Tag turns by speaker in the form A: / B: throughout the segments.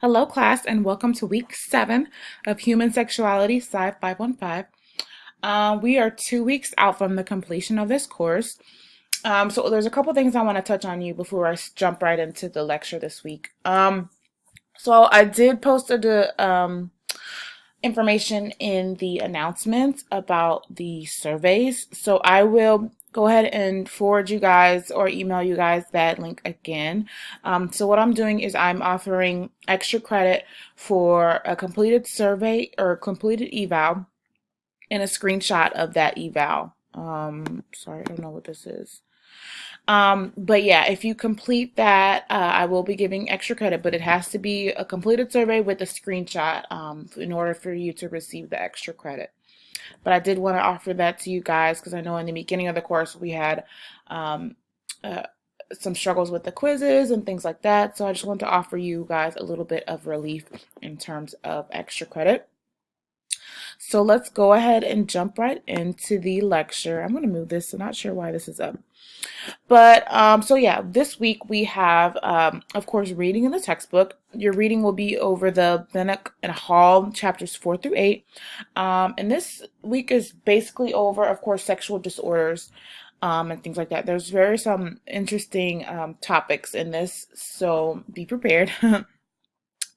A: Hello, class, and welcome to week 7 of Human Sexuality Sci 515. We are 2 weeks out from the completion of this course. So there's a couple things I want to touch on you before I jump right into the lecture this week. So I did post information in the announcements about the surveys. So I will go ahead and forward you guys or email you guys that link again. So what I'm doing is I'm offering extra credit for a completed survey or completed eval and a screenshot of that eval. Sorry, I don't know what this is. But yeah, if you complete that, I will be giving extra credit, but it has to be a completed survey with a screenshot in order for you to receive the extra credit. But I did want to offer that to you guys because I know in the beginning of the course we had um, uh, some struggles with the quizzes and things like that. So I just want to offer you guys a little bit of relief in terms of extra credit. So let's go ahead and jump right into the lecture. I'm going to move this. I'm not sure why this is up. But so yeah, this week we have, of course, reading in the textbook. Your reading will be over the Bennett and Hall chapters 4 through 8. And this week is basically over, of course, sexual disorders and things like that. There's some interesting topics in this, so be prepared.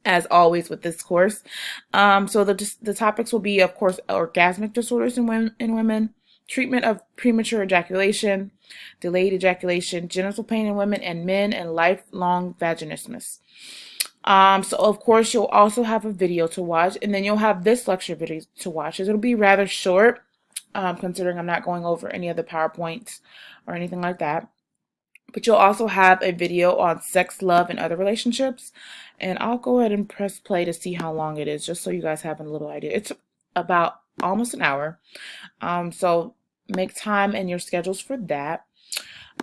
A: As always with this course. So the topics will be, of course, orgasmic disorders in women, treatment of premature ejaculation, delayed ejaculation, genital pain in women and men, and lifelong vaginismus. So of course you'll also have a video to watch, and then you'll have this lecture video to watch. It'll be rather short, considering I'm not going over any of the PowerPoints or anything like that. But you'll also have a video on sex, love, and other relationships. And I'll go ahead and press play to see how long it is, just so you guys have a little idea. It's about almost an hour. So make time in your schedules for that.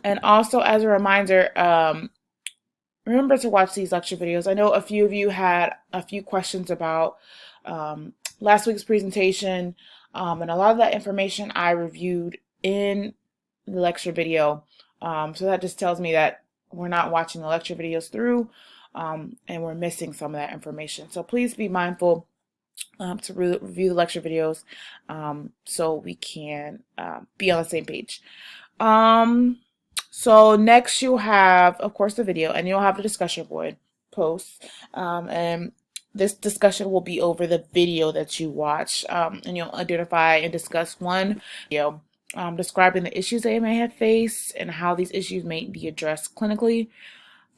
A: And also, as a reminder, remember to watch these lecture videos. I know a few of you had a few questions about last week's presentation. And a lot of that information I reviewed in the lecture video. So that just tells me that we're not watching the lecture videos through and we're missing some of that information. So please be mindful to review the lecture videos so we can be on the same page. So next you'll have, of course, the video, and you'll have the discussion board posts. And this discussion will be over the video that you watch, and you'll identify and discuss one video describing the issues they may have faced and how these issues may be addressed clinically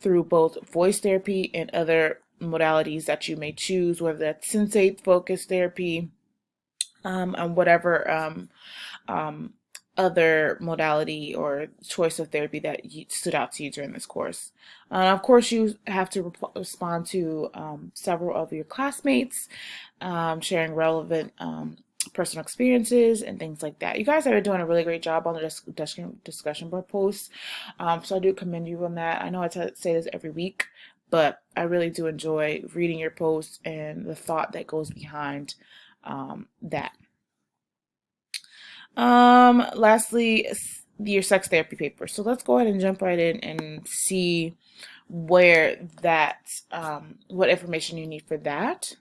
A: through both voice therapy and other modalities that you may choose, whether that's sensate focused therapy and whatever other modality or choice of therapy that stood out to you during this course. Of course, you have to respond to several of your classmates, sharing relevant personal experiences and things like that. You guys have been doing a really great job on the discussion board posts, so I do commend you on that. I know I say this every week, but I really do enjoy reading your posts and the thought that goes behind that. Lastly, your sex therapy paper. So let's go ahead and jump right in and see where that, what information you need for that.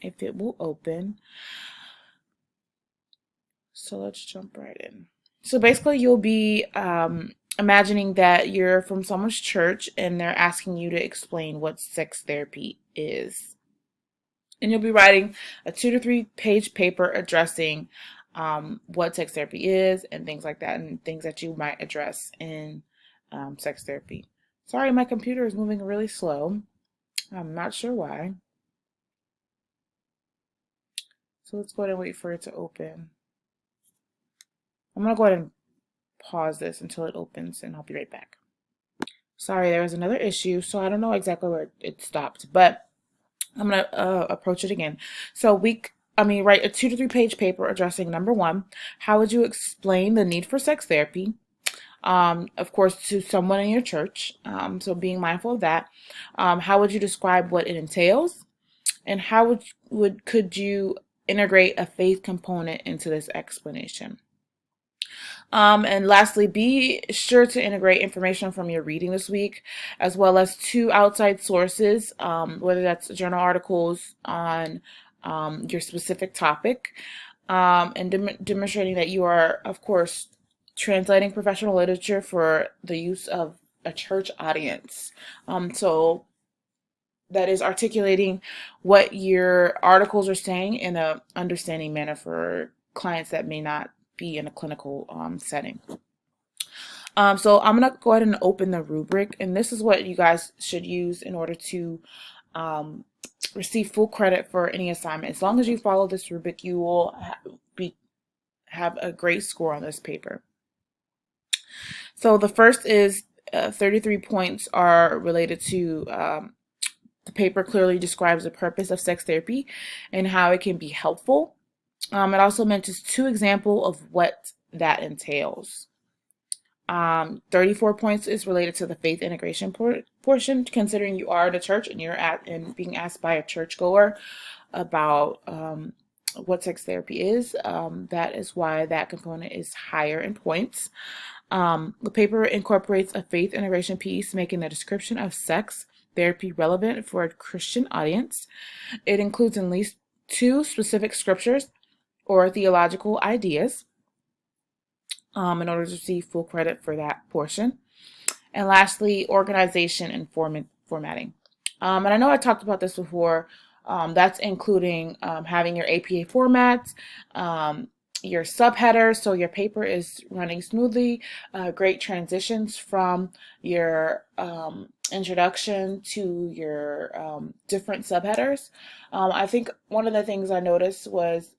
A: If it will open. So let's jump right in. So basically you'll be imagining that you're from someone's church and they're asking you to explain what sex therapy is. And you'll be writing a 2 to 3 page paper addressing what sex therapy is and things like that, and things that you might address in sex therapy. Sorry, my computer is moving really slow. I'm not sure why. So let's go ahead and wait for it to open. I'm going to go ahead and pause this until it opens, and I'll be right back. Sorry, there was another issue, so I don't know exactly where it stopped, but I'm going to approach it again. So write a 2 to 3 page paper addressing number 1, how would you explain the need for sex therapy? Of course, to someone in your church. So being mindful of that. How would you describe what it entails? And how could you integrate a faith component into this explanation? And lastly, be sure to integrate information from your reading this week, as well as two outside sources, whether that's journal articles on your specific topic, and demonstrating that you are, of course, translating professional literature for the use of a church audience. So that is articulating what your articles are saying in a understanding manner for clients that may not be in a clinical setting. So I'm gonna go ahead and open the rubric, and this is what you guys should use in order to receive full credit for any assignment. As long as you follow this rubric, you will have a great score on this paper. So the first is 33 points are related to the paper clearly describes the purpose of sex therapy and how it can be helpful. It also mentions two examples of what that entails. 34 points is related to the faith integration portion, considering you are at a church and you're being asked by a churchgoer about what sex therapy is. That is why that component is higher in points. The paper incorporates a faith integration piece, making the description of sex therapy relevant for a Christian audience. It includes at least two specific scriptures or theological ideas in order to receive full credit for that portion. And lastly, organization and formatting. And I know I talked about this before. That's including having your APA formats, your subheaders, so your paper is running smoothly, great transitions from your introduction to your different subheaders. I think one of the things I noticed was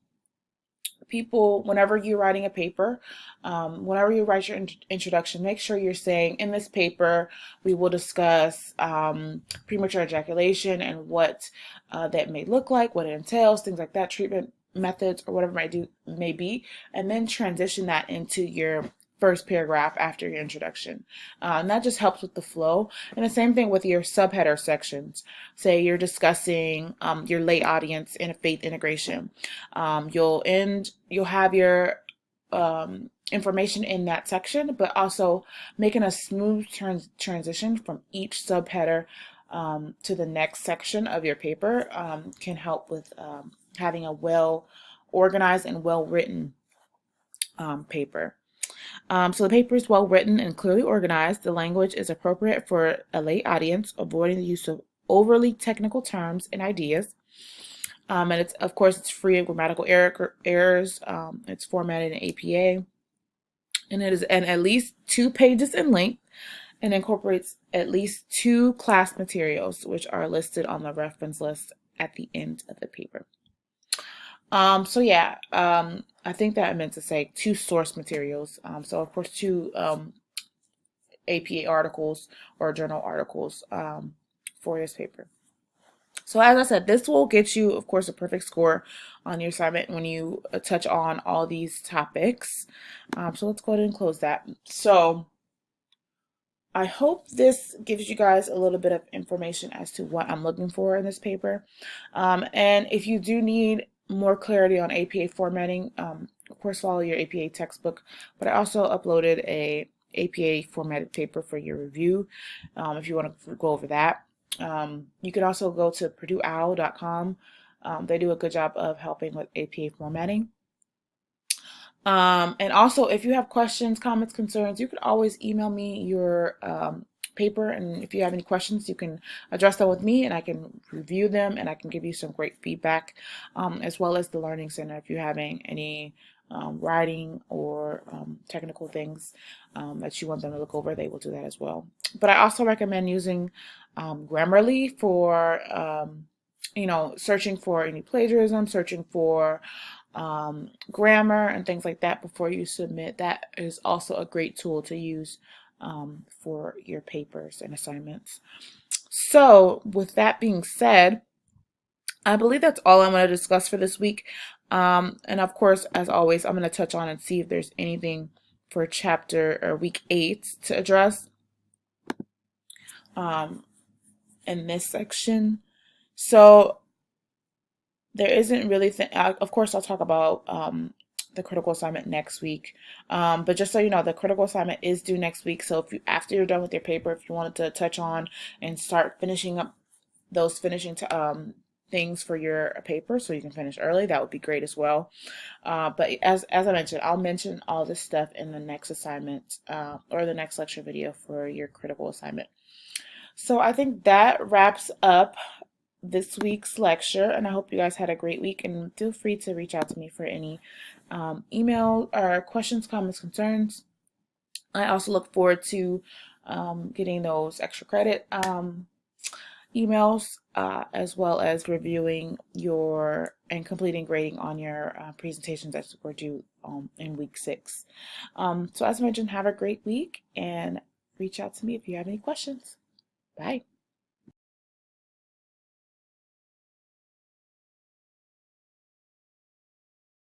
A: people, whenever you're writing a paper, whenever you write your introduction, make sure you're saying, in this paper, we will discuss premature ejaculation and what that may look like, what it entails, things like that, treatment methods, or whatever it may be, and then transition that into your first paragraph after your introduction. And that just helps with the flow. And the same thing with your subheader sections. Say you're discussing your lay audience in a faith integration. You'll have your information in that section, but also making a smooth transition from each subheader to the next section of your paper can help with having a well organized and well written paper. So the paper is well written and clearly organized. The language is appropriate for a lay audience, avoiding the use of overly technical terms and ideas. And it's, of course, it's free of grammatical errors. It's formatted in APA, and it is at least 2 pages in length, and incorporates at least 2 class materials, which are listed on the reference list at the end of the paper. So yeah, I think that I meant to say 2 source materials. So of course 2 APA articles or journal articles for this paper. So as I said, this will get you, of course, a perfect score on your assignment when you touch on all these topics. So let's go ahead and close that. So I hope this gives you guys a little bit of information as to what I'm looking for in this paper. And if you do need more clarity on APA formatting, of course, follow your APA textbook. But I also uploaded a APA formatted paper for your review if you want to go over that. You can also go to PurdueOwl.com. They do a good job of helping with APA formatting. And also, if you have questions, comments, concerns, you can always email me your paper, and if you have any questions, you can address them with me and I can review them and I can give you some great feedback, as well as the Learning Center. If you're having any writing or technical things that you want them to look over, they will do that as well. But I also recommend using Grammarly for searching for any plagiarism, searching for grammar and things like that before you submit. That is also a great tool to use for your papers and assignments. So with that being said, I believe that's all I'm going to discuss for this week. And of course, as always, I'm going to touch on and see if there's anything for chapter or week 8 to address in this section. So there isn't really, of course, I'll talk about the critical assignment next week. But just so you know, the critical assignment is due next week. So if you, after you're done with your paper, if you wanted to touch on and start finishing up those things for your paper so you can finish early, that would be great as well. But as I mentioned, I'll mention all this stuff in the next assignment or the next lecture video for your critical assignment. So I think that wraps up this week's lecture, and I hope you guys had a great week, and feel free to reach out to me for any email or questions, comments, concerns. I also look forward to getting those extra credit emails, as well as reviewing your and completing grading on your presentations that were due in week 6. So as mentioned, have a great week and reach out to me if you have any questions. Bye.